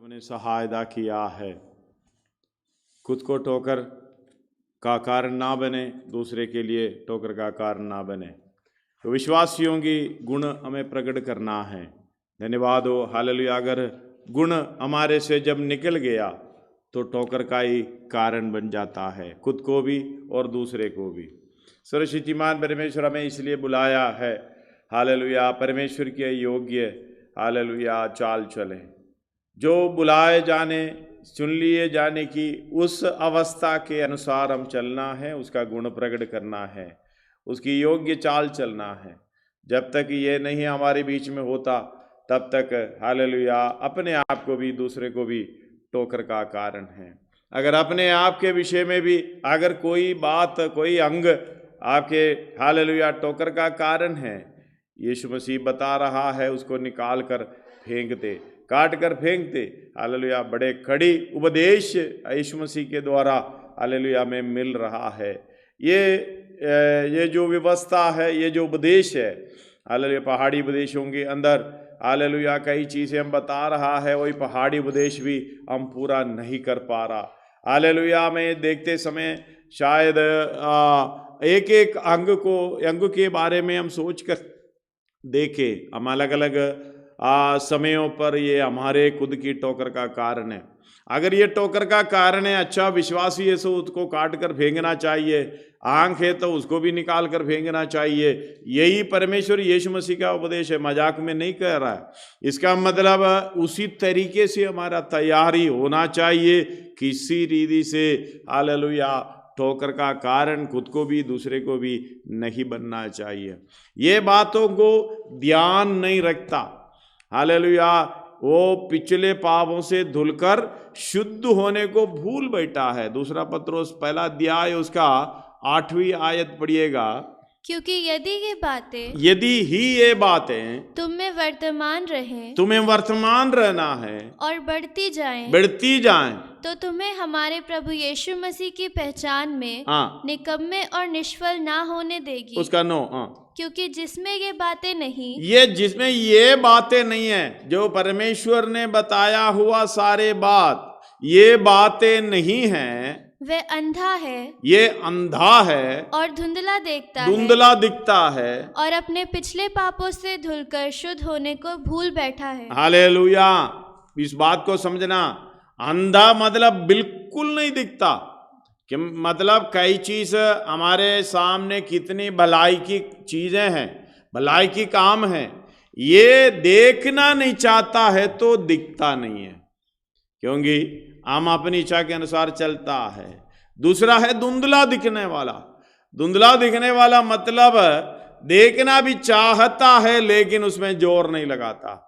हमने सहायता किया है। खुद को ठोकर का कारण ना बने, दूसरे के लिए ठोकर का कारण ना बने। तो विश्वासियों की गुण हमें प्रकट करना है। धन्यवाद हो, हालेलुया। अगर गुण हमारे से जब निकल गया तो ठोकर का ही कारण बन जाता है, खुद को भी और दूसरे को भी। सर्वशक्तिमान परमेश्वर हमें इसलिए बुलाया है, हालेलुया, परमेश्वर के योग्य, हालेलुया, चाल चलें। जो बुलाए जाने, चुन लिए जाने की उस अवस्था के अनुसार हम चलना है, उसका गुण प्रकट करना है, उसकी योग्य चाल चलना है। जब तक ये नहीं हमारे बीच में होता तब तक, हालेलुया, अपने आप को भी दूसरे को भी ठोकर का कारण है। अगर अपने आप के विषय में भी अगर कोई बात, कोई अंग आपके, हालेलुया, ठोकर का कारण है, यीशु मसीह बता रहा है उसको निकाल कर फेंक दे, काट कर फेंक दे। हालेलुया, बड़े कड़ी उपदेश यीशु मसीह के द्वारा, हालेलुया, में मिल रहा है। ये जो व्यवस्था है, ये जो उपदेश है, हालेलुया, पहाड़ी उपदेशों के अंदर, हालेलुया, कई चीज़ें हम बता रहा है, वही पहाड़ी उपदेश भी हम पूरा नहीं कर पा रहा। हालेलुया, में देखते समय शायद एक एक अंग के बारे में हम सोच कर देखें। हम अलग अलग समयों पर ये हमारे खुद की ठोकर का कारण है। अगर ये ठोकर का कारण है, अच्छा, विश्वासी है सो उसको काट कर फेंकना चाहिए। आंख है तो उसको भी निकाल कर फेंकना चाहिए। यही परमेश्वर यीशु मसीह का उपदेश है, मजाक में नहीं कह रहा है। इसका मतलब उसी तरीके से हमारा तैयारी होना चाहिए, किसी रीति से, हालेलुया, ठोकर का कारण खुद को भी दूसरे को भी नहीं बनना चाहिए। ये बातों को ध्यान नहीं रखता, हालेलुया, वो पिछले पापों से धुलकर शुद्ध होने को भूल बैठा है। दूसरा पत्रोस पहला अध्याय उसका 8वीं आयत पढ़िएगा। क्योंकि यदि ये बातें तुम में वर्तमान रहें, तुम्हें वर्तमान रहना है और बढ़ती जाएं, तो तुम्हें हमारे प्रभु यीशु मसीह की पहचान में निकम्मे और निष्फल ना होने देगी। उसका क्योंकि जिसमें ये बातें नहीं है, जो परमेश्वर ने बताया हुआ सारे बात, ये बातें नहीं हैं, वे अंधा है और धुंधला दिखता है और अपने पिछले पापों से धुलकर शुद्ध होने को भूल बैठा है। हालेलुया, इस बात को समझना। अंधा मतलब बिल्कुल नहीं दिखता, कि मतलब कई चीज हमारे सामने कितनी भलाई की चीजें हैं, भलाई की काम है, ये देखना नहीं चाहता है तो दिखता नहीं है, क्योंकि हम अपनी इच्छा के अनुसार चलता है। दूसरा है धुंधला दिखने वाला मतलब देखना भी चाहता है लेकिन उसमें जोर नहीं लगाता।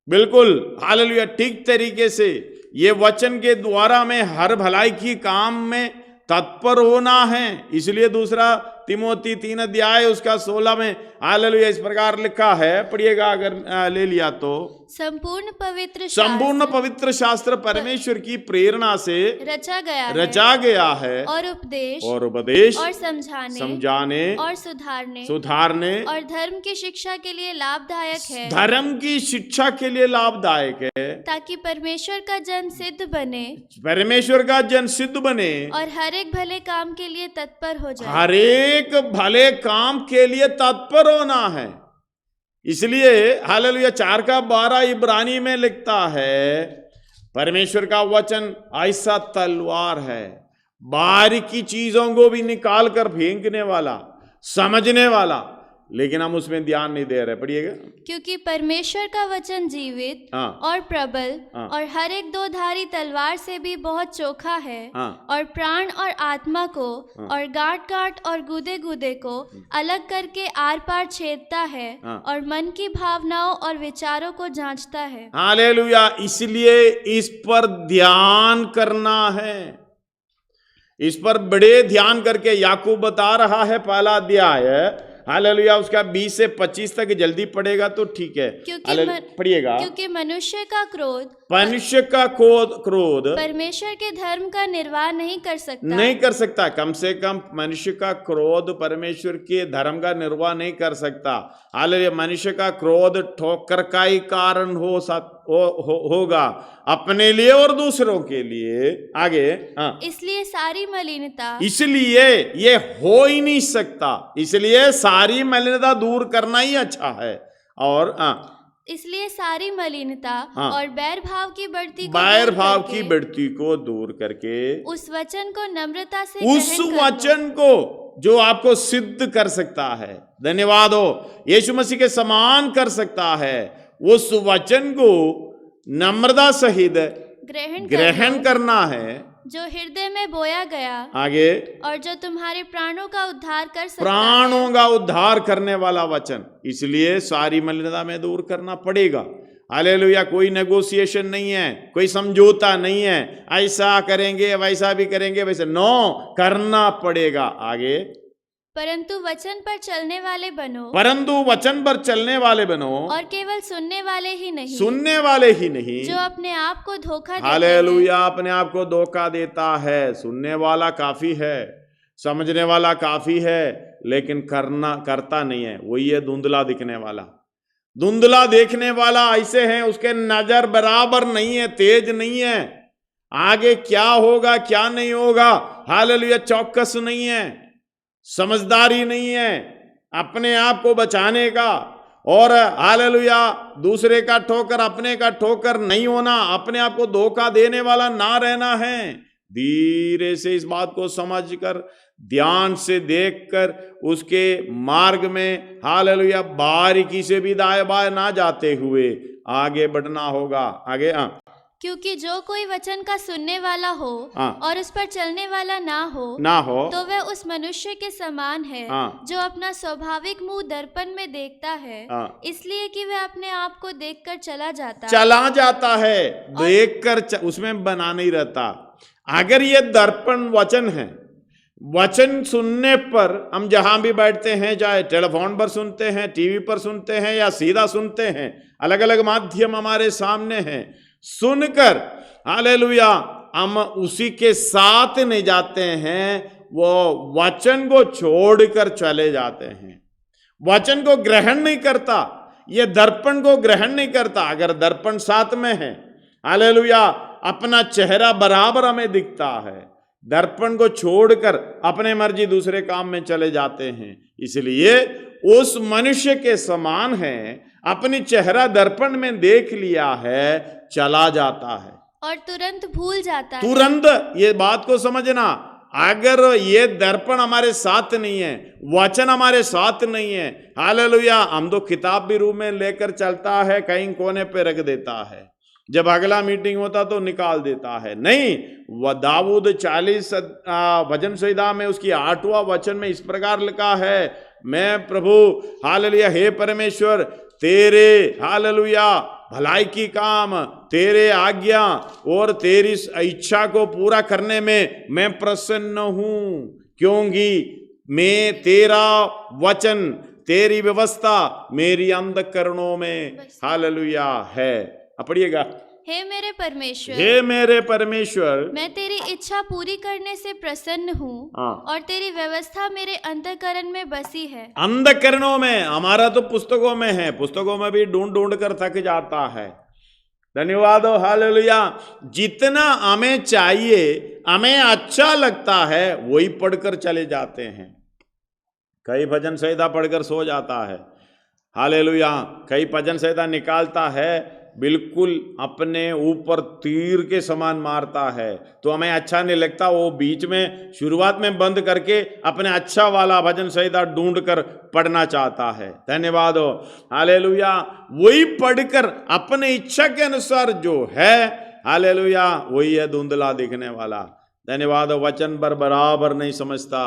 बिल्कुल, हालेलुया, ठीक तरीके से ये वचन के द्वारा में हर भलाई की काम में तत्पर होना है। इसलिए दूसरा तिमोथी 3 अध्याय उसका 16 में, हालेलुया, इस प्रकार लिखा है, पढ़िएगा अगर ले लिया तो। संपूर्ण पवित्र शास्त्र परमेश्वर की प्रेरणा से रचा गया है और उपदेश और समझाने और सुधारने और धर्म की शिक्षा के लिए लाभदायक है, ताकि परमेश्वर का जन सिद्ध बने और हर एक भले काम के लिए तत्पर हो जाए। हर एक भले काम के लिए तत्पर होना है। इसलिए हालेलुया 4:12 इब्रानी में लिखता है, परमेश्वर का वचन ऐसा तलवार है, बाहर की चीजों को भी निकाल कर फेंकने वाला, समझने वाला, लेकिन हम उसमें ध्यान नहीं दे रहे। पढ़िएगा। क्योंकि परमेश्वर का वचन जीवित और प्रबल और हर एक दो धारी तलवार से भी बहुत चोखा है, और प्राण और आत्मा को और गांठ और गूदे को अलग करके आर पार छेदता है, और मन की भावनाओं और विचारों को जांचता है। हालेलुया, इसलिए इस पर ध्यान करना है, इस पर बड़े ध्यान करके याकूब बता रहा है, पहला अध्याय, हालेलुया, उसका 20 से 25 तक जल्दी पढ़ेगा तो ठीक है। पढ़िएगा। क्योंकि मनुष्य का क्रोध मनुष्य का क्रोध परमेश्वर के धर्म का निर्वाह नहीं कर सकता। कम से कम मनुष्य का क्रोध परमेश्वर के धर्म का निर्वाह नहीं कर सकता। हालांकि मनुष्य का क्रोध ठोकर का ही कारण होगा अपने लिए और दूसरों के लिए। आगे इसलिए सारी मलिनता, इसलिए ये हो ही नहीं सकता, इसलिए सारी मलिनता दूर करना ही अच्छा है। और इसलिए सारी मलिनता और बैर भाव की बढ़ती को दूर करके उस वचन को नम्रता से उस वचन को जो आपको सिद्ध कर सकता है, धन्यवाद हो, यीशु मसीह के समान कर सकता है, उस वचन को नम्रता सहित ग्रहण करना है, जो हृदय में बोया गया। आगे और जो तुम्हारे प्राणों का उद्धार कर सकता प्राणों का उद्धार करने वाला वचन। इसलिए सारी मलिनता में दूर करना पड़ेगा। हालेलुया। कोई नेगोशिएशन नहीं है, कोई समझौता नहीं है, ऐसा करेंगे वैसा भी करेंगे, वैसे नो, करना पड़ेगा। आगे परंतु वचन पर चलने वाले बनो और केवल सुनने वाले ही नहीं जो अपने आप को धोखा देते हैं। हालेलुया। अपने आप को धोखा देता है। सुनने वाला काफी है, समझने वाला काफी है, लेकिन करता नहीं है, वही है धुंधला दिखने वाला। धुंधला देखने वाला ऐसे है, उसके नजर बराबर नहीं है, तेज नहीं है, आगे क्या होगा क्या नहीं होगा, हालेलुया, चौकस नहीं है, समझदारी नहीं है अपने आप को बचाने का। और हालेलुया, दूसरे का ठोकर अपने का ठोकर नहीं होना, अपने आप को धोखा देने वाला ना रहना है। धीरे से इस बात को समझकर, ध्यान से देखकर उसके मार्ग में हालेलुया बारीकी से भी दाएं बाएं ना जाते हुए आगे बढ़ना होगा। आगे क्योंकि जो कोई वचन का सुनने वाला हो और उस पर चलने वाला ना हो तो वह उस मनुष्य के समान है जो अपना स्वाभाविक मुंह दर्पण में देखता है, इसलिए कि वह अपने आप को देखकर चला जाता है, देखकर उसमें बना नहीं रहता। अगर ये दर्पण वचन है, वचन सुनने पर हम जहां भी बैठते हैं, चाहे टेलीफोन पर सुनते हैं, टीवी पर सुनते हैं या सीधा सुनते हैं, अलग अलग माध्यम हमारे सामने हैं, सुनकर हालेलुया हम उसी के साथ नहीं जाते हैं, वो वचन को छोड़कर चले जाते हैं, वचन को ग्रहण नहीं करता, ये दर्पण को ग्रहण नहीं करता। अगर दर्पण साथ में है, हालेलुया, अपना चेहरा बराबर हमें दिखता है, दर्पण को छोड़कर अपने मर्जी दूसरे काम में चले जाते हैं, इसलिए उस मनुष्य के समान है, अपनी चेहरा दर्पण में देख लिया है, चला जाता है और तुरंत भूल जाता है। तुरंत ये बात को समझना, अगर ये दर्पण हमारे साथ नहीं है, वचन हमारे साथ नहीं है, हालेलुया, हम तो किताब भी रूम में लेकर चलता है, कहीं कोने पे रख देता है, जब अगला मीटिंग होता तो निकाल देता है। नहीं, वह दाऊद 40 भजन संहिता में उसकी 8वां वचन में इस प्रकार लिखा है, मैं प्रभु हालेलुया, हे परमेश्वर, तेरे हालेलुया भलाई की काम, तेरे आज्ञा और तेरी इच्छा को पूरा करने में मैं प्रसन्न हूं, क्योंकि मैं तेरा वचन, तेरी व्यवस्था मेरी अंतःकरणों में हालेलुया है। पढ़िएगा, हे मेरे परमेश्वर, मैं तेरी इच्छा पूरी करने से प्रसन्न हूँ और तेरी व्यवस्था मेरे अंतःकरण में बसी है। अंतःकरणों में, हमारा तो पुस्तकों में है, पुस्तकों में भी ढूंढ ढूंढ कर थक जाता है। धन्यवाद हो, हालेलुया। जितना हमें चाहिए, हमें अच्छा लगता है, वही पढ़कर चले जाते हैं। कई भजन संहिता पढ़कर सो जाता है, हालेलुया, कई भजन संहिता निकालता है, बिल्कुल अपने ऊपर तीर के समान मारता है, तो हमें अच्छा नहीं लगता, वो बीच में शुरुआत में बंद करके अपने अच्छा वाला भजन संहिता ढूंढ कर पढ़ना चाहता है। धन्यवाद हो, हालेलुया। वही पढ़कर अपने इच्छा के अनुसार जो है, हालेलुया, वही है धुंधला दिखने वाला। धन्यवाद। वचन पर बराबर नहीं समझता,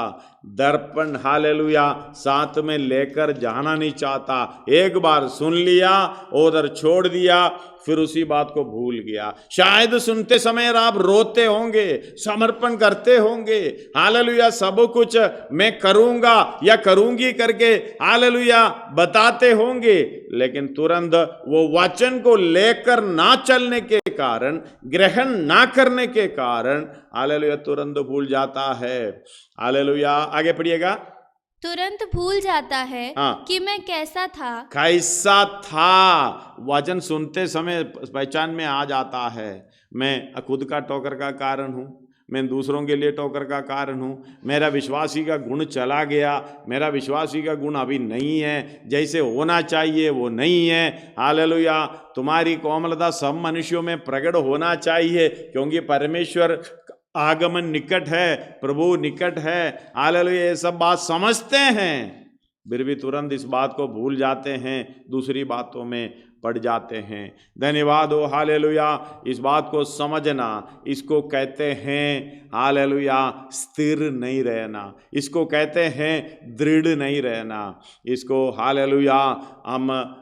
दर्पण हालेलुया साथ में लेकर जाना नहीं चाहता। एक बार सुन लिया, उधर छोड़ दिया, फिर उसी बात को भूल गया। शायद सुनते समय आप रोते होंगे, समर्पण करते होंगे, हालेलुया सब कुछ मैं करूंगा या करूंगी करके हालेलुया बताते होंगे, लेकिन तुरंत वो वचन को लेकर ना चलने के कारण, ग्रहण ना करने के कारण हालेलुया तुरंत भूल जाता है। हालेलुया, आगे पढ़िएगा। तुरंत भूल जाता है कि मैं कैसा था। वचन सुनते समय पहचान में आ जाता है, मैं खुद का ठोकर का कारण हूँ, मैं दूसरों के लिए ठोकर का कारण हूँ, मेरा विश्वासी का गुण चला गया, मेरा विश्वासी का गुण अभी नहीं है, जैसे होना चाहिए वो नहीं है। हालेलुया, तुम्हारी कोमलता सब मनुष्यों में प्रकट होना चाहिए, क्योंकि परमेश्वर आगमन निकट है, प्रभु निकट है। हालेलुया, ये सब बात समझते हैं, फिर भी तुरंत इस बात को भूल जाते हैं, दूसरी बातों में पड़ जाते हैं। धन्यवाद हो हालेलुया। इस बात को समझना, इसको कहते हैं हालेलुया स्थिर नहीं रहना, इसको कहते हैं दृढ़ नहीं रहना, इसको हालेलुया हम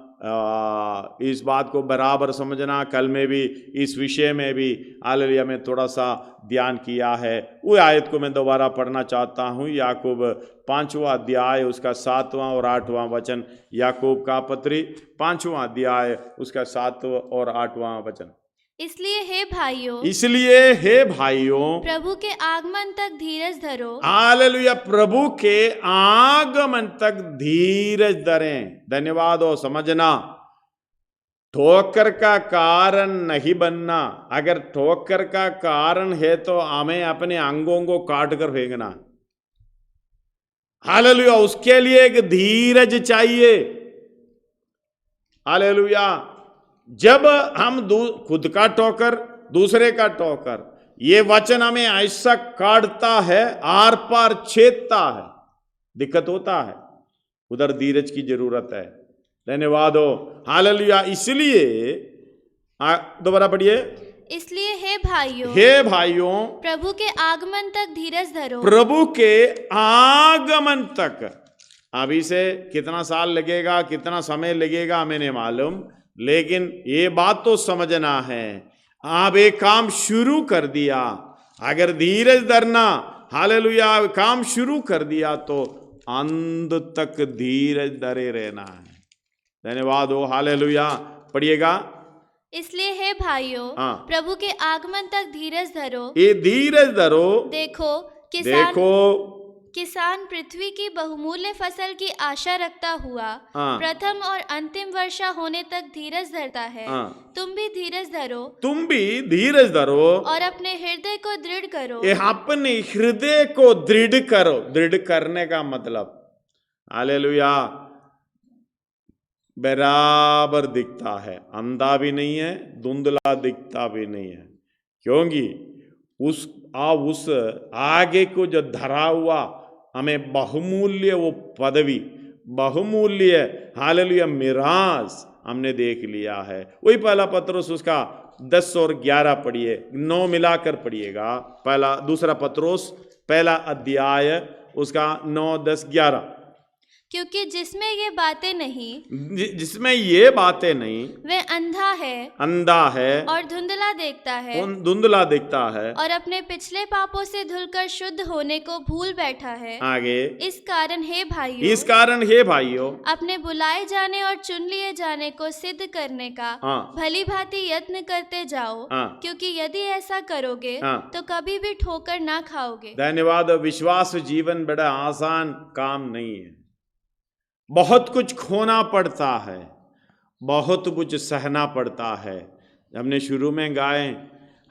इस बात को बराबर समझना। कल में भी इस विषय में भी हालेलुया में थोड़ा सा ध्यान किया है। वो आयत को मैं दोबारा पढ़ना चाहता हूँ, याकूब 5वां अध्याय उसका 7वां और 8वां वचन। याकूब का पत्री 5वां अध्याय उसका 7वां और 8वां वचन। इसलिए हे भाइयों प्रभु के आगमन तक धीरज धरो। हालेलुया, प्रभु के आगमन तक धीरज धरें। धन्यवाद हो, समझना, ठोकर का कारण नहीं बनना। अगर ठोकर का कारण है तो हमें अपने अंगों को काट कर फेंकना। हालेलुया, उसके लिए एक धीरज चाहिए। हालेलुया, जब हम खुद का ठोकर, दूसरे का ठोकर, ये वचन हमें ऐसा काटता है, आर पार छेदता है, दिक्कत होता है, उधर धीरज की जरूरत है। धन्यवाद हो हालेलुया। इसलिए दोबारा पढ़िए। इसलिए हे भाइयों प्रभु के आगमन तक धीरज धरो। प्रभु के आगमन तक, अभी से कितना साल लगेगा, कितना समय लगेगा हमें नहीं मालूम, लेकिन ये बात तो समझना है, आप एक काम शुरू कर दिया, अगर धीरज धरना, हालेलुया काम शुरू कर दिया तो अंत तक धीरज धरे रहना है। धन्यवाद हो हालेलुया। पढ़िएगा। इसलिए हे भाइयों प्रभु के आगमन तक धीरज धरो। ये धीरज धरो। देखो किसान पृथ्वी की बहुमूल्य फसल की आशा रखता हुआ प्रथम और अंतिम वर्षा होने तक धीरज धरता है। तुम भी धीरज धरो और अपने हृदय को दृढ़ करो। अपने हृदय को दृढ़ करो। दृढ़ करने का मतलब हालेलुया बराबर दिखता है, अंधा भी नहीं है, धुंधला दिखता भी नहीं है, क्योंकि उस आगे को जो धरा हुआ हमें बहुमूल्य वो पदवी, बहुमूल्य हालेलुया मिरास हमने देख लिया है। वही पहला पत्रोस उसका 10 और 11 पढ़िए, 9 मिलाकर पढ़िएगा। दूसरा पत्रोस पहला अध्याय उसका 9, 10, 11। क्योंकि जिसमें ये बातें नहीं वह अंधा है और धुंधला देखता है और अपने पिछले पापों से धुलकर शुद्ध होने को भूल बैठा है। आगे इस कारण हे भाइयों अपने बुलाए जाने और चुन लिए जाने को सिद्ध करने का भली भांति यत्न करते जाओ, क्योंकि यदि ऐसा करोगे तो कभी भी ठोकर ना खाओगे। धन्यवाद। विश्वास जीवन बड़ा आसान काम नहीं है, बहुत कुछ खोना पड़ता है, बहुत कुछ सहना पड़ता है। हमने शुरू में गाए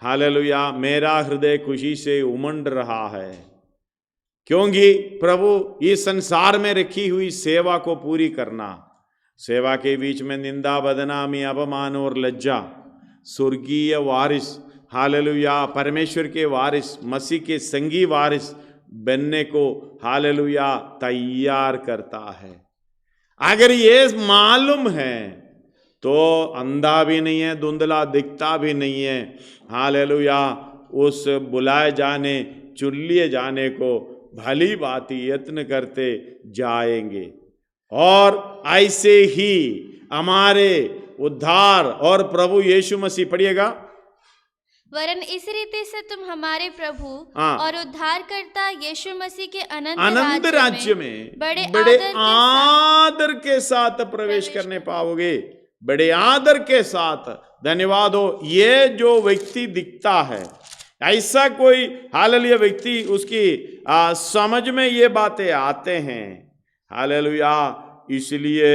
हालेलुया मेरा हृदय खुशी से उमंड रहा है, क्योंकि प्रभु इस संसार में रखी हुई सेवा को पूरी करना। सेवा के बीच में निंदा, बदनामी, अपमान और लज्जा, स्वर्गीय वारिस हालेलुया परमेश्वर के वारिस, मसीह के संगी वारिस बनने को हालेलुया तैयार करता है। अगर ये मालूम है तो अंधा भी नहीं है, धुंधला दिखता भी नहीं है। हालेलुया उस बुलाए जाने चुन लिए जाने को भली भांति यत्न करते जाएंगे। और ऐसे ही हमारे उद्धार और प्रभु यीशु मसीह, पढ़िएगा, वरन इस रीति से तुम हमारे प्रभु हाँ, और उद्धारकर्ता यीशु मसीह के अनंत राज्य में बड़े आदर के साथ प्रवेश करने पाओगे, बड़े आदर के साथ। धन्यवाद हो। ये जो व्यक्ति दिखता है, ऐसा कोई हालेलुया व्यक्ति, उसकी समझ में ये बातें आते हैं, हालेलुया। इसलिए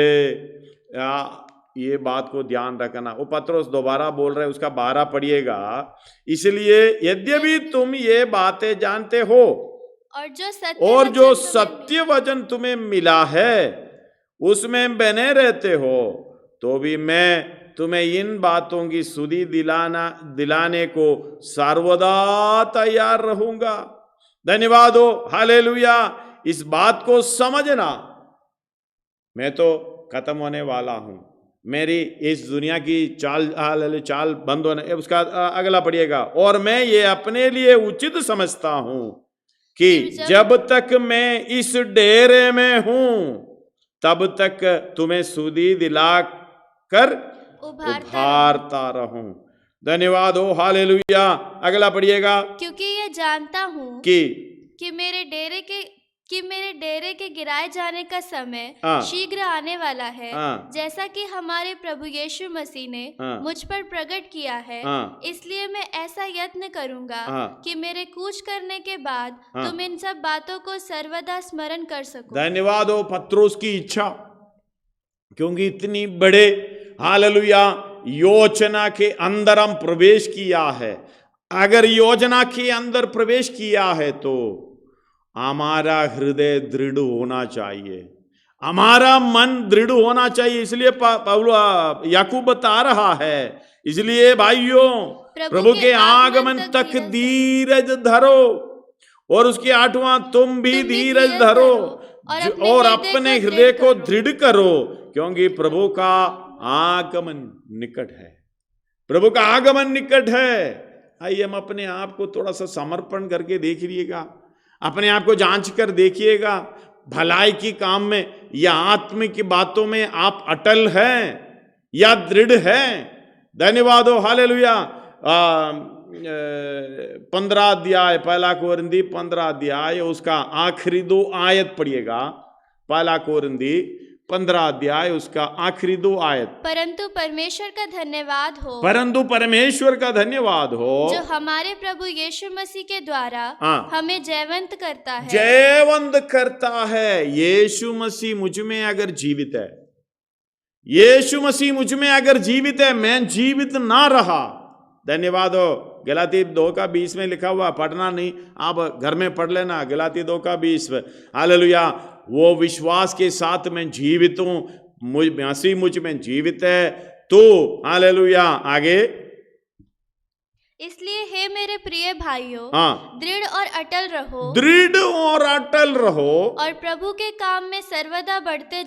ये बात को ध्यान रखना। वो पत्रोस दोबारा बोल रहे हैं, उसका 12 पढ़िएगा। इसलिए यद्यपि तुम ये बातें जानते हो और जो सत्य वचन तुम्हें मिला है उसमें बने रहते हो, तो भी मैं तुम्हें इन बातों की सुधि दिलाने को सर्वदा तैयार रहूंगा। धन्यवाद हो, हालेलुया। इस बात को समझना, मैं तो खत्म होने वाला हूं, मेरी इस दुनिया की चाल बंद होने, उसका अगला पढ़िएगा। और मैं ये अपने लिए उचित समझता हूं कि जब तक मैं इस डेरे में हूं तब तक तुम्हें सुधि दिला कर उभारता रहूं। धन्यवाद हो, हालेलुया। अगला पढ़िएगा। क्योंकि ये जानता हूं कि मेरे डेरे के गिराए जाने का समय शीघ्र आने वाला है, जैसा कि हमारे प्रभु यीशु मसीह ने मुझ पर प्रकट किया है। इसलिए मैं ऐसा यत्न करूंगा कि मेरे कूच करने के बाद तुम इन सब बातों को सर्वदा स्मरण कर सको। धन्यवाद हो पत्रोस की इच्छा, क्योंकि इतनी बड़े हालेलुया योजना के अंदर हम प्रवेश किया है। अगर योजना के अंदर प्रवेश किया है तो हमारा हृदय दृढ़ होना चाहिए, हमारा मन दृढ़ होना चाहिए। इसलिए याकूब बता रहा है, इसलिए भाइयों प्रभु के आगमन तक धीरज धरो, और उसके 8वां तुम भी धीरज धरो और अपने हृदय को दृढ़ करो, क्योंकि प्रभु का आगमन निकट है। प्रभु का आगमन निकट है। आइए हम अपने आप को थोड़ा सा समर्पण करके देखिएगा, अपने आप को जांच कर देखिएगा, भलाई की काम में या आत्म की बातों में आप अटल हैं या दृढ़ हैं। धन्यवाद हो, हालेलुया। 15 अध्याय 1 कोरिन्थी 15 अध्याय उसका आखिरी 2 आयत पढ़िएगा। 1 कोरिन्थी 15 अध्याय उसका आखिरी 2 आयत। परंतु परमेश्वर का धन्यवाद हो, जो हमारे प्रभु यीशु मसीह के द्वारा हमें जयवंत करता है। यीशु मसीह मुझ में अगर जीवित है, यीशु मसीह मुझ में अगर जीवित है, मैं जीवित ना रहा। धन्यवाद हो। गलाती 2:20 में लिखा हुआ, पढ़ना नहीं, आप घर में पढ़ लेना। गलाती 2:20, हालेलुया। वो विश्वास के साथ मैं जीवित हूं, मसीह मुझ में जीवित है, तो हालेलुया। आगे, इसलिए हे मेरे प्रिय भाइयों, दृढ़ और अटल रहो और प्रभु के काम में सर्वदा बढ़ते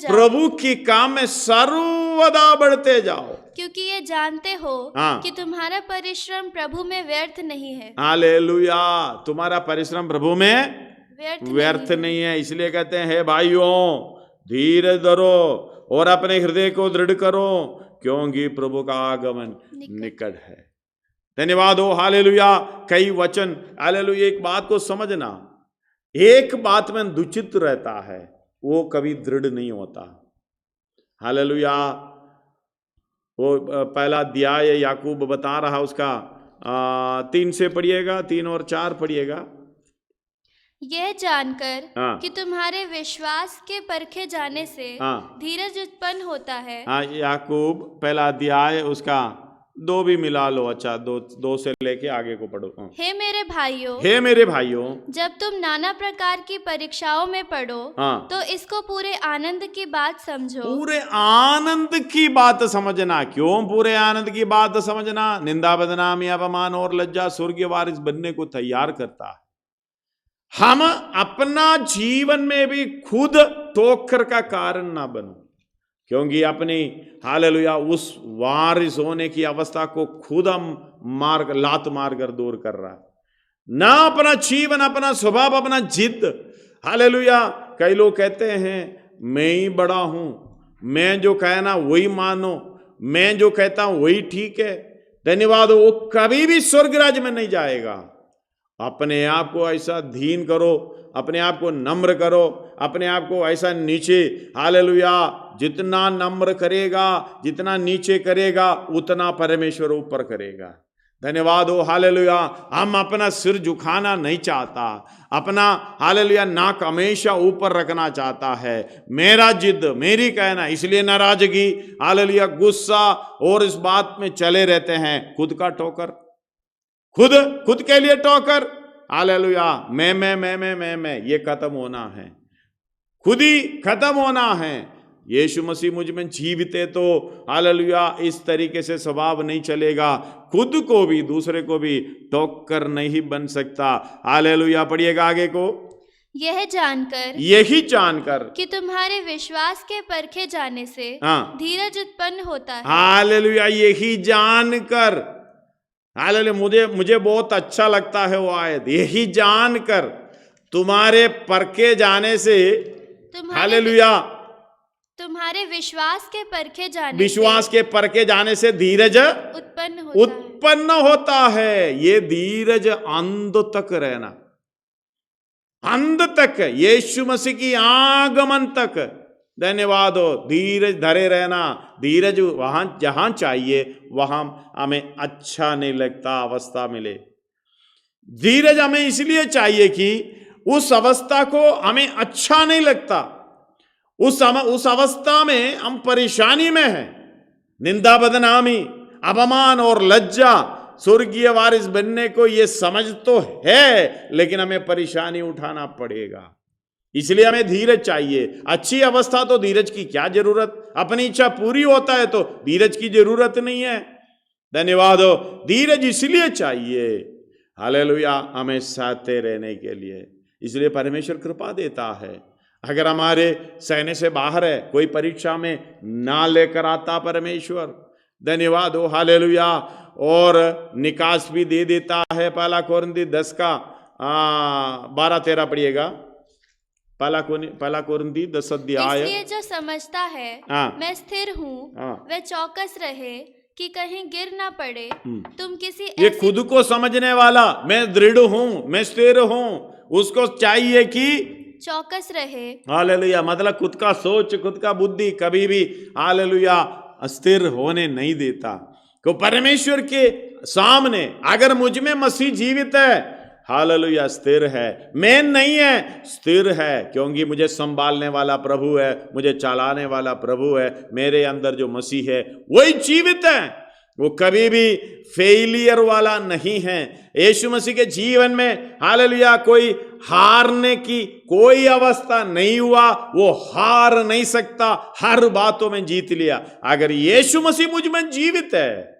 जाओ, क्योंकि ये जानते हो कि तुम्हारा परिश्रम प्रभु में व्यर्थ नहीं है। हालेलुया। तुम्हारा परिश्रम प्रभु में व्यर्थ नहीं है। इसलिए कहते हैं, हे भाइयों धीरज धरो और अपने हृदय को दृढ़ करो, क्योंकि प्रभु का आगमन निकट है। धन्यवाद हो, हालेलुया। कई वचन, हालेलुया। एक बात को समझना, एक बात में दुचित रहता है, वो कभी दृढ़ नहीं होता। हालेलुया। वो 1 अध्याय याकूब बता रहा, उसका 3 से पढ़िएगा, 3 और 4 पढ़िएगा। यह जानकर कि तुम्हारे विश्वास के परखे जाने से धीरज उत्पन्न होता है। याकूब 1 अध्याय उसका 2 भी मिला लो। अच्छा, 2 से लेके आगे को पढ़ो। हे मेरे भाइयों, जब तुम नाना प्रकार की परीक्षाओं में पढ़ो तो इसको पूरे आनंद की बात समझो। पूरे आनंद की बात समझना। क्यों पूरे आनंद की बात समझना? निंदा, बदनामी, अपमान और लज्जा स्वर्गीय वारिस बनने को तैयार करता है। हम अपना जीवन में भी खुद ठोकर का कारण ना बनो, क्योंकि अपनी हालेलुया उस वारिस होने की अवस्था को खुद हम लात मार कर दूर कर रहा है। ना अपना जीवन, अपना स्वभाव, अपना जिद। हालेलुया। कई लोग कहते हैं मैं ही बड़ा हूं, मैं जो कहना वही मानो, मैं जो कहता हूं वही ठीक है। धन्यवाद। वो कभी भी स्वर्ग राज्य में नहीं जाएगा। अपने आप को ऐसा दीन करो, अपने आप को नम्र करो, अपने आप को ऐसा नीचे। हालेलुया। जितना नम्र करेगा, जितना नीचे करेगा, उतना परमेश्वर ऊपर करेगा। धन्यवाद हो। हालेलुया। हम अपना सिर झुकाना नहीं चाहता, अपना हालेलुया नाक हमेशा ऊपर रखना चाहता है। मेरा जिद, मेरी कहना, इसलिए नाराजगी, हालेलुया गुस्सा और इस बात में चले रहते हैं। खुद का ठोकर, खुद के लिए ठोकर। हालेलुया। मैं ये खत्म होना है, खुद ही खत्म होना है। यीशु मसीह मुझ में जीवित है तो हालेलुया इस तरीके से स्वभाव नहीं चलेगा। खुद को भी दूसरे को भी ठोकर नहीं बन सकता। हालेलुया। पढ़िएगा आगे को। यही जानकर कि तुम्हारे विश्वास के परखे जाने से धीरज उत्पन्न होता है। हालेलुया। यही जानकर, हालेलुया। मुझे बहुत अच्छा लगता है वो आयत। यही जानकर तुम्हारे परखे जाने से, हालेलुया, तुम्हारे विश्वास के परखे जाने से धीरज उत्पन्न होता है। ये धीरज अंत तक रहना, अंत तक, यीशु मसीह की आगमन तक। धन्यवाद हो। धीरज धरे रहना। धीरज वहां जहां चाहिए वहां हमें अच्छा नहीं लगता अवस्था मिले। धीरज हमें इसलिए चाहिए कि उस अवस्था को हमें अच्छा नहीं लगता, उस अवस्था में हम परेशानी में हैं। निंदा, बदनामी, अपमान और लज्जा, स्वर्गीय वारिस बनने को ये समझ तो है, लेकिन हमें परेशानी उठाना पड़ेगा। इसलिए हमें धीरज चाहिए। अच्छी अवस्था तो धीरज की क्या जरूरत, अपनी इच्छा पूरी होता है तो धीरज की जरूरत नहीं है। धन्यवाद हो। धीरज इसलिए चाहिए, हालेलुया, हमें सहते रहने के लिए। इसलिए परमेश्वर कृपा देता है। अगर हमारे सहने से बाहर है, कोई परीक्षा में ना लेकर आता परमेश्वर, धन्यवाद हो, हालेलुया, और निकास भी दे देता है। पहला कोरिन्थी 10 का 12-13 पढ़िएगा। पहला कोरिन्थी 10 अध्याय। इसलिए जो समझता है मैं स्थिर हूँ वह चौकस रहे कि कहीं गिर ना पड़े। तुम किसी ये खुद को समझने वाला, मैं दृढ़ हूँ, मैं स्थिर हूँ, उसको चाहिए कि चौकस रहे। हालेलुया। मतलब खुद का सोच, खुद का बुद्धि कभी भी हालेलुया अस्थिर होने नहीं देता। तो परमेश्वर के सामने अगर मुझ में मसीह जीवित है, हालेलुया, स्थिर है। मैं नहीं है, स्थिर है, क्योंकि मुझे संभालने वाला प्रभु है, मुझे चलाने वाला प्रभु है। मेरे अंदर जो मसीह है वही जीवित है। वो कभी भी फेलियर वाला नहीं है। यीशु मसीह के जीवन में हालेलुया कोई हारने की कोई अवस्था नहीं हुआ। वो हार नहीं सकता, हर बातों में जीत लिया। अगर यीशु मसीह मुझ में जीवित है,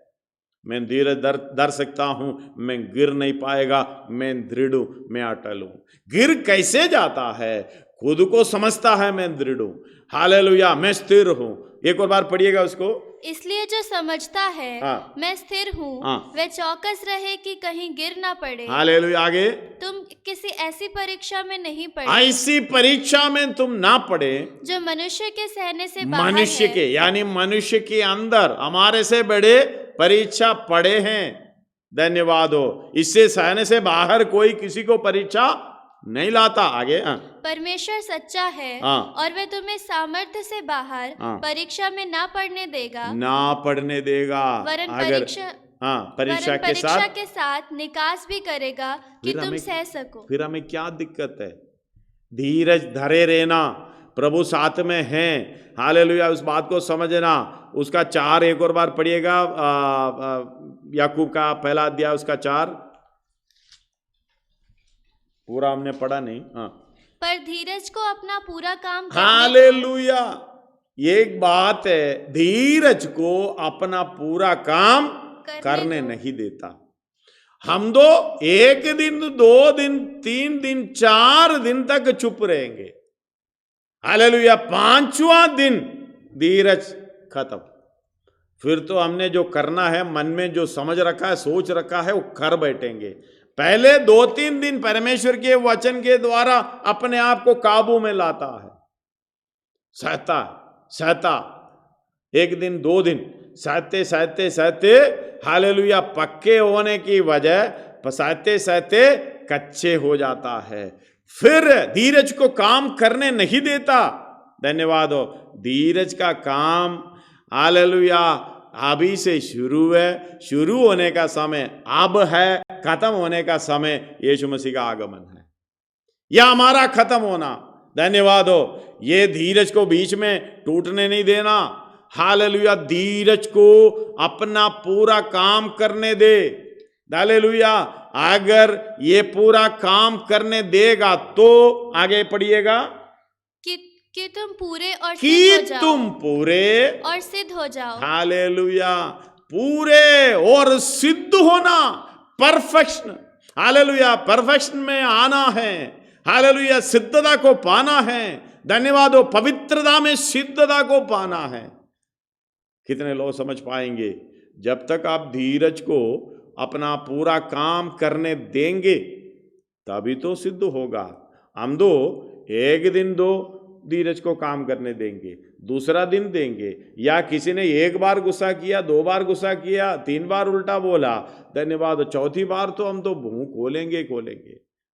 मैं धीरज धर सकता हूं, मैं गिर नहीं पाएगा, मैं दृढ़ हूं, मैं अटल हूं। गिर कैसे जाता है? खुद को समझता है मैं दृढ़ हूं, हालेलुया, मैं स्थिर हूं। एक और बार पढ़िएगा उसको। इसलिए जो समझता है मैं स्थिर हूँ वह चौकस रहे कि कहीं गिर ना पड़े। हालेलुया। आगे। तुम किसी ऐसी परीक्षा में नहीं पड़े, ऐसी परीक्षा में तुम ना पड़े जो मनुष्य के सहने से बाहर मनुष्य के, यानी मनुष्य के अंदर हमारे से बड़े परीक्षा पड़े हैं। धन्यवाद हो। इससे सहने से बाहर कोई किसी को परीक्षा नहीं लाता। आगे। परमेश्वर सच्चा है और वह तुम्हें सामर्थ्य से बाहर परीक्षा में ना पढ़ने देगा, वरन परीक्षा के साथ निकास भी करेगा कि तुम सह सको। फिर हमें क्या दिक्कत है? धीरज धरे रहना, प्रभु साथ में है। हालेलुया। उस बात को समझना। उसका 4 एक और बार पढ़िएगा। याकूब का पहला अध्याय उसका 4। पूरा हमने पढ़ा नहीं। पर धीरज को अपना पूरा काम हालेलुया। एक बात है, धीरज को अपना पूरा काम करने नहीं देता। हम 1 दिन, 2 दिन, 3 दिन, 4 दिन तक चुप रहेंगे। हालेलुया। 5वां दिन धीरज खत्म। फिर तो हमने जो करना है, मन में जो समझ रखा है, सोच रखा है, वो कर बैठेंगे। पहले 2-3 दिन परमेश्वर के वचन के द्वारा अपने आप को काबू में लाता है, सहता 1 दिन 2 दिन सहते हालेलुया पक्के होने की वजह सहते कच्चे हो जाता है। फिर धीरज को काम करने नहीं देता। धन्यवाद हो। धीरज का काम हालेलुया अभी से शुरू है, शुरू होने का समय अब है, खत्म होने का समय यीशु मसीह का आगमन है, या हमारा खत्म होना। धन्यवाद हो। ये धीरज को बीच में टूटने नहीं देना। हालेलुया धीरज को अपना पूरा काम करने दे। हालेलुया अगर ये पूरा काम करने देगा तो आगे पढ़िएगा कि तुम पूरे और सिद्ध हो जाओ। हालेलुया पूरे और सिद्ध होना, परफेक्शन। हालेलुया परफेक्शन में आना है। हालेलुया सिद्धता को पाना है। धन्यवाद हो। पवित्रता में सिद्धता को पाना है। कितने लोग समझ पाएंगे? जब तक आप धीरज को अपना पूरा काम करने देंगे तभी तो सिद्ध होगा। हम 1 दिन 2 धीरज को काम करने देंगे, दूसरा दिन देंगे, या किसी ने 1 बार गुस्सा किया, 2 बार गुस्सा किया, 3 बार उल्टा बोला, धन्यवाद, चौथी बार तो हम तो मुंह खोलेंगे।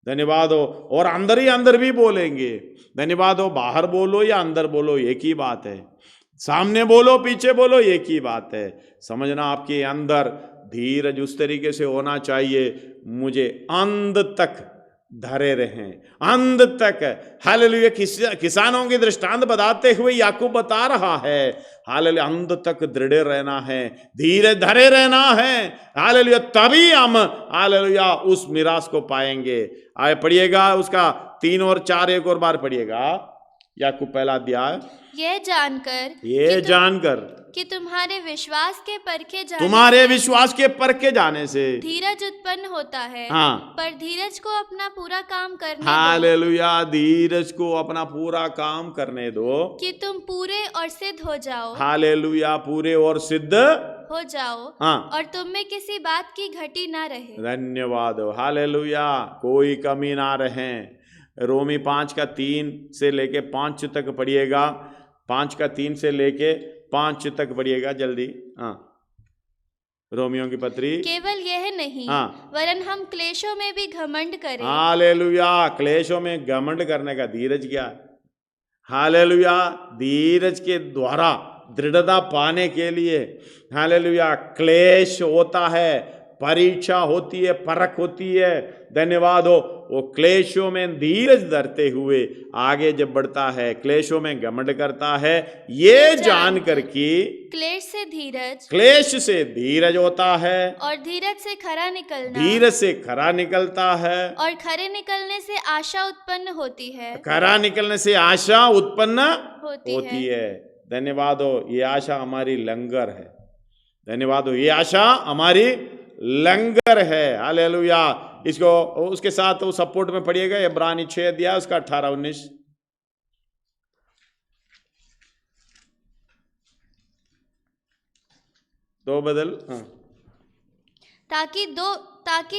धन्यवाद हो। और अंदर ही अंदर भी बोलेंगे। धन्यवाद हो। बाहर बोलो या अंदर बोलो एक ही बात है, सामने बोलो पीछे बोलो एक ही बात है। समझना आपके अंदर धीरज उस तरीके से होना चाहिए, मुझे अंत तक धरे रहें, अंत तक। हालेलुया किसानों के दृष्टांत बताते हुए याकूब बता रहा है, हालेलुया अंत तक दृढ़ रहना है, धीरे धरे रहना है। हालेलुया तभी हम हालेलुया उस मिरास को पाएंगे। आए पढ़िएगा उसका 3 और 4 एक और बार पढ़िएगा। याकूब पहला अध्याय। ये जानकर कि तुम्हारे विश्वास के परखे जाने से धीरज उत्पन्न होता है। हाँ। पर धीरज को अपना पूरा काम करने हालेलुया धीरज को अपना पूरा काम करने दो कि तुम पूरे और सिद्ध हो जाओ। हालेलुया पूरे और सिद्ध हो जाओ। हाँ। और तुम में किसी बात की घटी ना रहे। धन्यवाद। हालेलुया कोई कमी ना रहे। रोमी 5 का 3 से लेके 5 तक पढ़िएगा। 5 का 3 से लेके 5 तक पढ़िएगा जल्दी। हाँ रोमियों की पत्री। केवल यह नहीं, वरन हम क्लेशों में भी घमंड करें। हालेलुया क्लेशों में घमंड करने का धीरज क्या है? हालेलुया धीरज के द्वारा दृढ़ता पाने के लिए हालेलुया क्लेश होता है, परीक्षा होती है, परख होती है। धन्यवाद हो। वो क्लेशों में धीरज धरते हुए आगे जब बढ़ता है, क्लेशों में घमंड करता है, ये जानकर कि क्लेश से धीरज होता है, और धीरज से खरा निकलता है, और खरे निकलने से आशा उत्पन्न होती है। खरा निकलने से आशा उत्पन्न होती है। धन्यवाद हो। ये आशा हमारी लंगर है। धन्यवाद हो। ये आशा हमारी लंगर है। हालेलुया। इसको उसके साथ वो सपोर्ट में पढ़िएगा इब्रानी 6 अध्याय उसका 18-19। दो बदल। हाँ। ताकि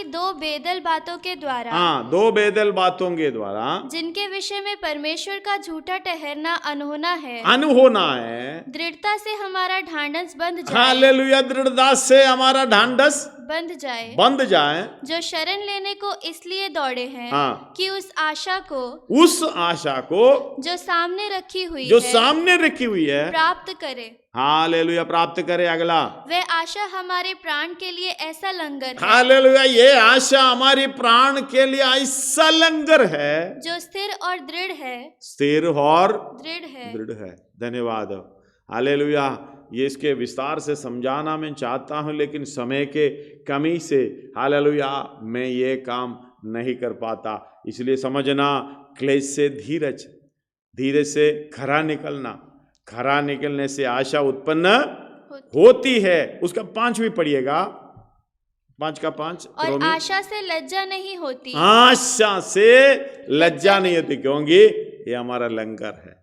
2 बेदल बातों के द्वारा। हाँ 2 बेदल बातों के द्वारा जिनके विषय में परमेश्वर का झूठा ठहरना अनहोना है। दृढ़ता से हमारा ढांढस बंध जाए। हालेलुया दृढ़ता से हमारा ढांढस बंध जाए। जो शरण लेने को इसलिए दौड़े हैं। हाँ। कि उस आशा को जो सामने रखी हुई है प्राप्त करे। हालेलुया प्राप्त करे। अगला वह आशा हमारे प्राण के लिए ऐसा लंगर है। हालेलुया ये आशा हमारी प्राण के लिए ऐसा लंगर है जो स्थिर और दृढ़ है। धन्यवाद। हालेलुया ये इसके विस्तार से समझाना मैं चाहता हूं, लेकिन समय के कमी से हालेलुया मैं ये काम नहीं कर पाता। इसलिए समझना क्लेश से धीरज से खरा निकलने से आशा उत्पन्न होती है। उसका 5 पढ़िएगा। 5 का 5। और आशा से लज्जा नहीं होती। क्योंकि ये हमारा लंगर है,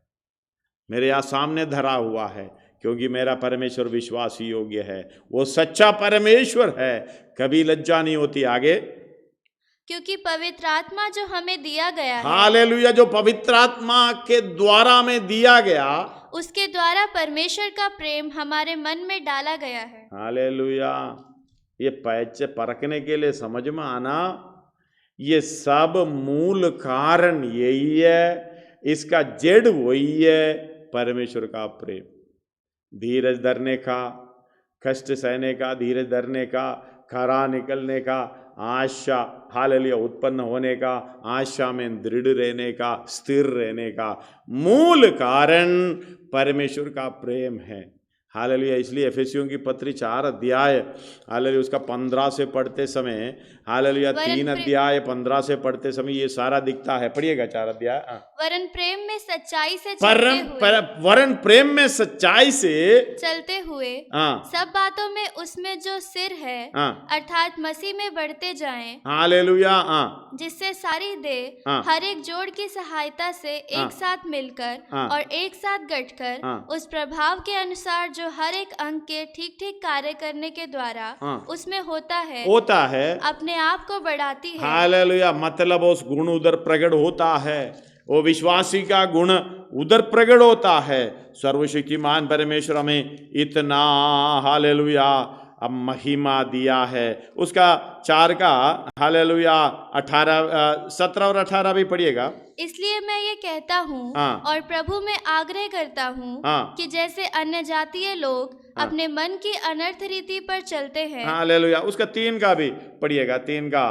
मेरे यहाँ सामने धरा हुआ है। क्योंकि मेरा परमेश्वर विश्वास योग्य है, वो सच्चा परमेश्वर है, कभी लज्जा नहीं होती। आगे क्योंकि पवित्र आत्मा जो हमें दिया गया है, हालेलुया, जो पवित्र आत्मा के द्वारा हमें दिया गया, उसके द्वारा परमेश्वर का प्रेम हमारे मन में डाला गया है। हालेलुया। ये पैच परखने के लिए समझ में आना, ये सब मूल कारण यही है, इसका जड़ वही है, परमेश्वर का प्रेम। धीरज धरने का, कष्ट सहने का, धीरज धरने का, खरा निकलने का, आशा हालेलुया उत्पन्न होने का, आशा में दृढ़ रहने का, स्थिर रहने का मूल कारण परमेश्वर का प्रेम है। हालेलुया। इसलिए एफेसियों की पत्री 4 अध्याय हालेलुया उसका 15 से पढ़ते समय, हालेलुया 3 अध्याय 15 से पढ़ते समय ये सारा दिखता है। पढ़िएगा 4 अध्याय। वरन प्रेम में सच्चाई से वरन प्रेम में सच्चाई से चलते हुए सब बातों में उसमें जो सिर है अर्थात मसीह में बढ़ते जाएं। हालेलुया। जिससे सारी देह हर एक जोड़ की सहायता से एक साथ मिलकर और एक साथ गठकर उस प्रभाव के अनुसार जो हर एक अंग के ठीक ठीक कार्य करने के द्वारा उसमें होता है अपने आप को बढ़ाती है। हालेलुया। मतलब उस गुण उधर प्रकट होता है, वो विश्वासी का गुण उधर प्रकट होता है। सर्वशक्तिमान परमेश्वर हमें इतना हालेलुया अब महिमा दिया है। उसका 4 का हालेलुया 17 और 18 भी पढ़िएगा। इसलिए मैं ये कहता हूँ और प्रभु में आग्रह करता हूँ कि जैसे अन्य जातीय लोग अपने मन की अनर्थ रीति पर चलते हैं। हालेलुया। उसका 3 का भी पढ़िएगा। 3 का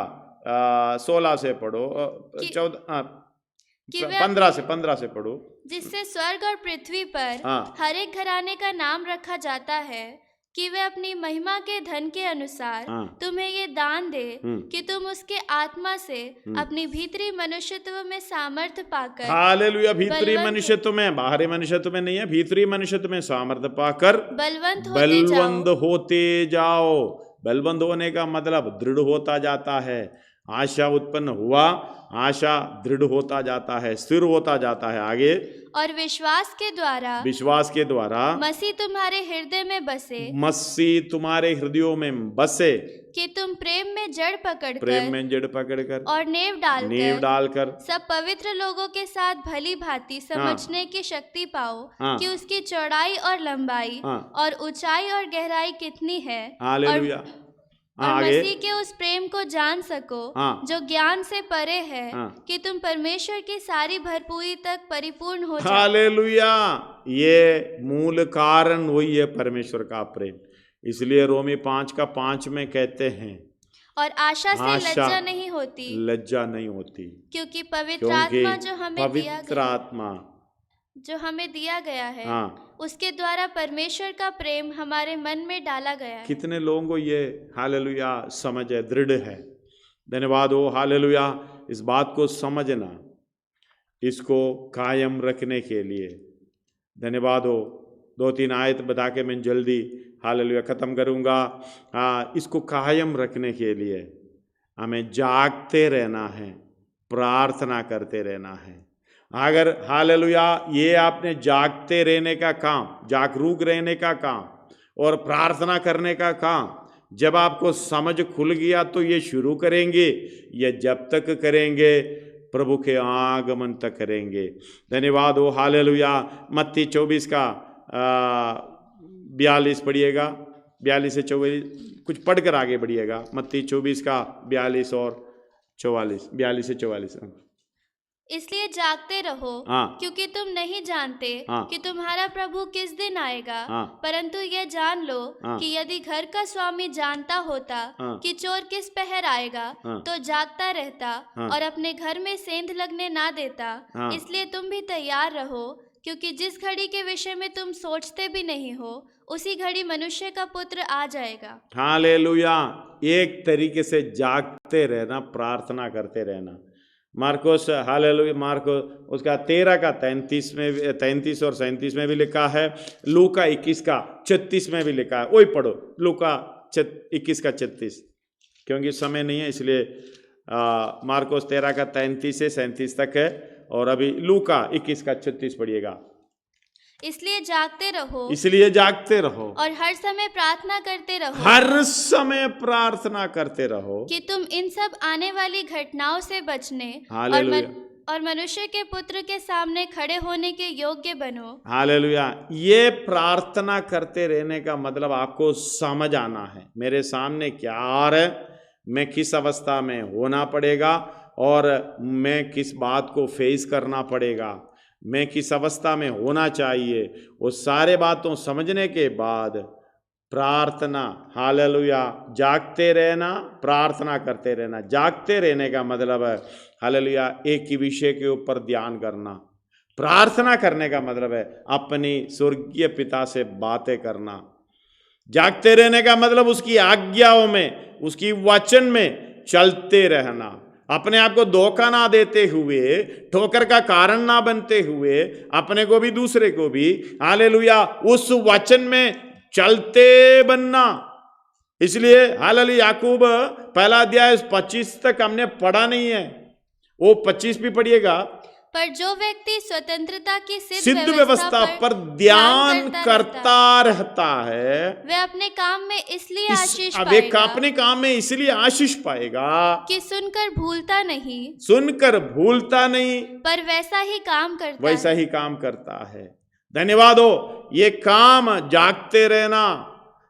16 से पढ़ो, 15 से पढ़ो। जिससे स्वर्ग और पृथ्वी पर हर एक घराने का नाम रखा जाता है कि वे अपनी महिमा के धन के अनुसार तुम्हें ये दान दे कि तुम उसके आत्मा से अपनी भीतरी मनुष्यत्व में सामर्थ्य पाकर, हालेलुया, भीतरी मनुष्यत्व में, बाहरी मनुष्यत्व में नहीं है, भीतरी मनुष्यत्व में सामर्थ्य पाकर बलवंत होते जाओ। बलवंत होने का मतलब दृढ़ होता जाता है। आशा उत्पन्न हुआ, आशा दृढ़ होता जाता है, स्थिर होता जाता है। आगे, और विश्वास के द्वारा मसीह तुम्हारे हृदय में बसे, मसीह तुम्हारे हृदयों में बसे, कि तुम प्रेम में जड़ पकड़कर और नेव डालकर सब पवित्र लोगों के साथ भली भांति समझने की शक्ति पाओ कि उसकी चौड़ाई और लंबाई और ऊंचाई और गहराई कितनी है, और मसीह के उस प्रेम को जान सको जो ज्ञान से परे है, कि तुम परमेश्वर की सारी भरपूरी तक परिपूर्ण हो जाओ। हालेलुया। ये मूल कारण वही है, परमेश्वर का प्रेम। इसलिए रोमी 5 का 5 में कहते हैं, और आशा से लज्जा नहीं होती, क्योंकि पवित्र आत्मा जो हमें दिया गया है उसके द्वारा परमेश्वर का प्रेम हमारे मन में डाला गया है। कितने लोगों को ये हालेलुया समझ है, दृढ़ है। धन्यवाद हो हालेलुया। इस बात को समझना, इसको कायम रखने के लिए धन्यवाद हो। 2-3 आयत बता के मैं जल्दी हालेलुया ख़त्म करूँगा। इसको कायम रखने के लिए हमें जागते रहना है, प्रार्थना करते रहना है। अगर हालेलुया ये आपने जागते रहने का काम, जागरूक रहने का काम और प्रार्थना करने का काम जब आपको समझ खुल गया तो ये शुरू करेंगे। ये जब तक करेंगे प्रभु के आगमन तक करेंगे। धन्यवाद हो हालेलुया। मत्ती 24 का 42 पढ़िएगा, 42 से 44 कुछ पढ़कर आगे बढ़िएगा। मत्ती 24 का 42 और 44, 42 से 44। इसलिए जागते रहो, क्योंकि तुम नहीं जानते कि तुम्हारा प्रभु किस दिन आएगा। परंतु ये जान लो कि यदि घर का स्वामी जानता होता कि चोर किस पहर आएगा तो जागता रहता और अपने घर में सेंध लगने ना देता। इसलिए तुम भी तैयार रहो, क्योंकि जिस घड़ी के विषय में तुम सोचते भी नहीं हो उसी घड़ी मनुष्य का पुत्र आ जाएगा। हालेलुया। एक तरीके से जागते रहना, प्रार्थना करते रहना। मार्कोस हालेलुया, मार्कोस उसका 13 का 33 में 33 और 37 में भी लिखा है। लूका 21 का 36 में भी लिखा है। वही पढ़ो, लूका 21 का 36, क्योंकि समय नहीं है इसलिए मार्कोस 13 का 33 से 37 तक है, और अभी लूका 21 का 36 पढ़िएगा। इसलिए जागते रहो, इसलिए जागते रहो और हर समय प्रार्थना करते रहो, हर समय प्रार्थना करते रहो कि तुम इन सब आने वाली घटनाओं से बचने और मनुष्य के पुत्र के सामने खड़े होने के योग्य बनो। हालेलुया। ये प्रार्थना करते रहने का मतलब आपको समझ आना है, मेरे सामने क्या आ रहा है, मैं किस अवस्था में होना पड़ेगा और मैं किस बात को फेस करना पड़ेगा, मैं किस अवस्था में होना चाहिए। वो सारे बातों समझने के बाद प्रार्थना, हालेलुया, जागते रहना, प्रार्थना करते रहना। जागते रहने का मतलब है हालेलुया एक ही विषय के ऊपर ध्यान करना। प्रार्थना करने का मतलब है अपनी स्वर्गीय पिता से बातें करना। जागते रहने का मतलब उसकी आज्ञाओं में, उसकी वचन में चलते रहना, अपने आप को धोखा ना देते हुए, ठोकर का कारण ना बनते हुए, अपने को भी दूसरे को भी हालेलुया उस वचन में चलते बनना। इसलिए हालेलुया याकूब पहला अध्याय 25 तक हमने पढ़ा नहीं है, वो 25 भी पढ़िएगा। पर जो व्यक्ति स्वतंत्रता की सिद्ध व्यवस्था पर ध्यान करता रहता है, वे अपने काम में इसलिए आशीष पाएगा, अपने काम में इसलिए आशीष पाएगा कि सुनकर भूलता नहीं, पर वैसा ही काम करता है। धन्यवाद हो। ये काम जागते रहना,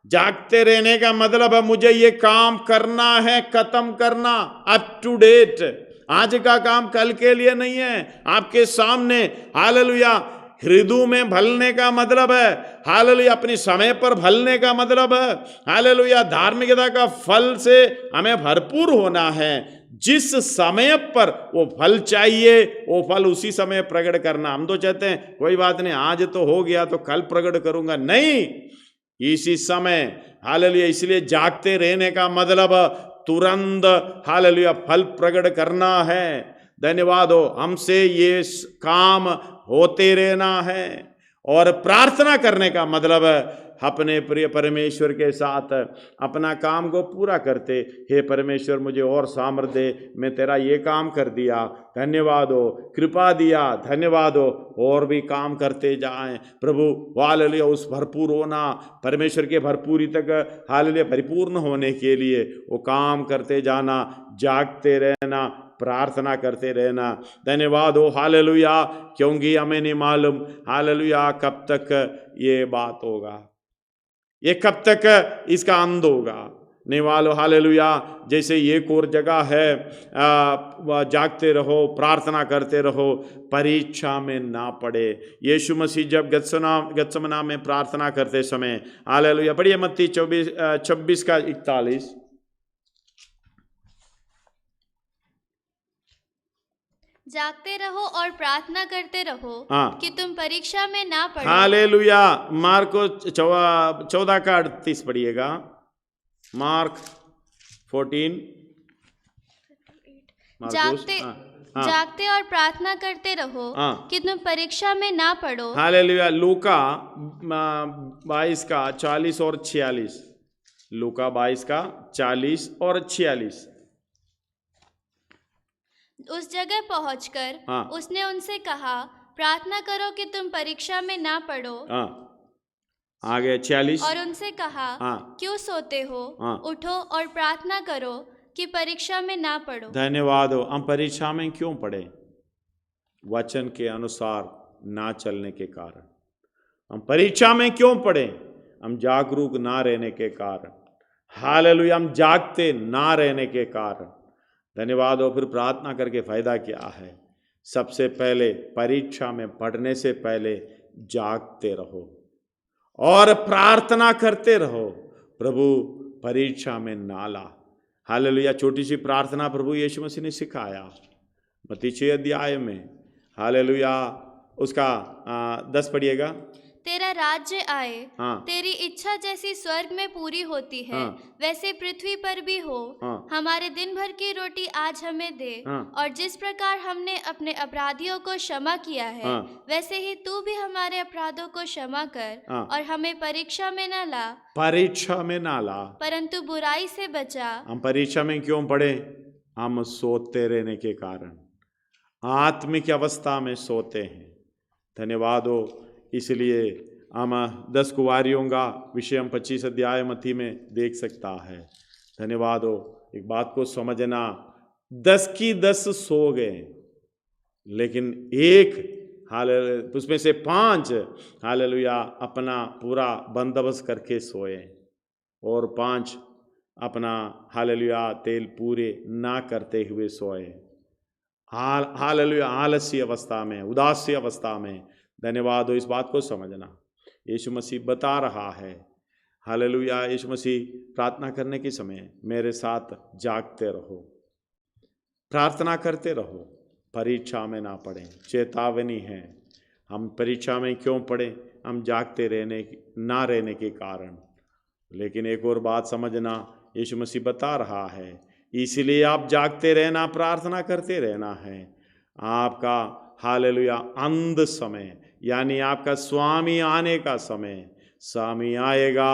जागते रहने का मतलब है मुझे ये काम करना है, खत्म करना, अप टू डेट। आज का काम कल के लिए नहीं है, आपके सामने हालेलुया हृदय में भलने का मतलब है, हालेलुया अपनी समय पर भलने का मतलब है, हालेलुया धार्मिकता का फल से हमें भरपूर होना है। जिस समय पर वो फल चाहिए वो फल उसी समय प्रकट करना। हम तो चाहते हैं कोई बात नहीं, आज तो हो गया तो कल प्रकट करूंगा, नहीं, इसी समय हालेलुया। इसलिए जागते रहने का मतलब तुरंत हालेलुया फल प्रकट करना है। धन्यवाद हो, हमसे ये काम होते रहना है। और प्रार्थना करने का मतलब है अपने प्रिय परमेश्वर के साथ अपना काम को पूरा करते, हे परमेश्वर मुझे और सामर्थ्य दे, मैं तेरा ये काम कर दिया, धन्यवाद हो, कृपा दिया, धन्यवाद हो, और भी काम करते जाएं प्रभु। हालेलुया उस भरपूर होना, परमेश्वर के भरपूरी तक हालेलुया परिपूर्ण होने के लिए वो काम करते जाना, जागते रहना, प्रार्थना करते रहना। धन्यवाद हो हालेलुया, क्योंकि हमें नहीं मालूम हालेलुया कब तक ये बात होगा, ये कब तक इसका अंत होगा। नहीं वालो हालेलुया, जैसे ये और जगह है, जागते रहो, प्रार्थना करते रहो, परीक्षा में ना पड़े। यीशु मसीह जब गत्समना में प्रार्थना करते समय हालेलुया, पढ़िए मत्ती 26 का 41, जागते रहो और प्रार्थना करते रहो कि तुम परीक्षा में ना पड़ो। हालेलुया। मार्को 14 का 38 पढ़िएगा, मार्क 14। जागते और प्रार्थना करते रहो कि तुम परीक्षा में ना पड़ो। हालेलुया। लूका 22 का 40 और 46, लूका 22 का 40 और 46। उस जगह पहुंचकर उसने उनसे कहा, प्रार्थना करो कि तुम परीक्षा में ना पड़ो। आगे 46। और उनसे कहा, क्यों सोते हो, उठो और प्रार्थना करो कि परीक्षा में ना पड़ो। धन्यवाद हो। हम परीक्षा में क्यों पड़े? वचन के अनुसार ना चलने के कारण। हम परीक्षा में क्यों पड़े? हम जागरूक ना रहने के कारण। हालेलुया, हम जागते ना रहने के कारण। धन्यवाद हो। फिर प्रार्थना करके फायदा क्या है? सबसे पहले परीक्षा में पढ़ने से पहले जागते रहो और प्रार्थना करते रहो, प्रभु परीक्षा में ना ला। हालेलुया। छोटी सी प्रार्थना प्रभु यीशु मसीह ने सिखाया मत्ती 6 अध्याय में। हालेलुया। उसका 10 पढ़िएगा। तेरा राज्य आए, तेरी इच्छा जैसी स्वर्ग में पूरी होती है, वैसे पृथ्वी पर भी हो। हमारे दिन भर की रोटी आज हमें दे, और जिस प्रकार हमने अपने अपराधियों को क्षमा किया है, वैसे ही तू भी हमारे अपराधों को क्षमा कर, और हमें परीक्षा में ना ला, परीक्षा में ना ला, परंतु बुराई से बचा। हम परीक्षा में क्यों पड़े? हम सोते रहने के कारण, आत्मिक अवस्था में सोते हैं। धन्यवाद हो। इसलिए हम 10 कुंवारियों का विषय हम 25 अध्याय मत्ती में देख सकता है। धन्यवाद हो। एक बात को समझना, 10 की 10 सो गए, लेकिन एक हालेलुया उसमें से 5 हालेलुया अपना पूरा बंदोबस्त करके सोए, और 5 अपना हालेलुया तेल पूरे ना करते हुए सोए, हालेलुया आलस्य अवस्था में, उदासी अवस्था में। धन्यवाद हो। इस बात को समझना, यीशु मसीह बता रहा है हालेलुया। यीशु मसीह प्रार्थना करने के समय मेरे साथ जागते रहो, प्रार्थना करते रहो, परीक्षा में ना पड़ें। चेतावनी है, हम परीक्षा में क्यों पड़ें? हम जागते रहने के कारण। लेकिन एक और बात समझना, यीशु मसीह बता रहा है इसलिए आप जागते रहना, प्रार्थना करते रहना है। आपका हालेलुया अंत समय, यानी आपका स्वामी आने का समय, स्वामी आएगा,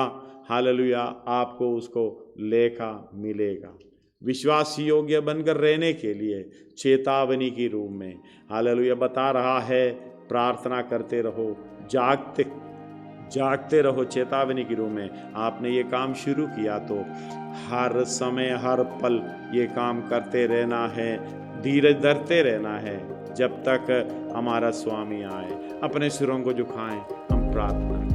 हालेलुया आपको उसको लेखा मिलेगा। विश्वास योग्य बनकर रहने के लिए चेतावनी के रूप में हालेलुया बता रहा है, प्रार्थना करते रहो, जागते रहो। चेतावनी के रूप में आपने ये काम शुरू किया तो हर समय हर पल ये काम करते रहना है, धीरज धरते रहना है जब तक हमारा स्वामी आए। अपने सिरों को झुकाएं, हम प्रार्थना करें।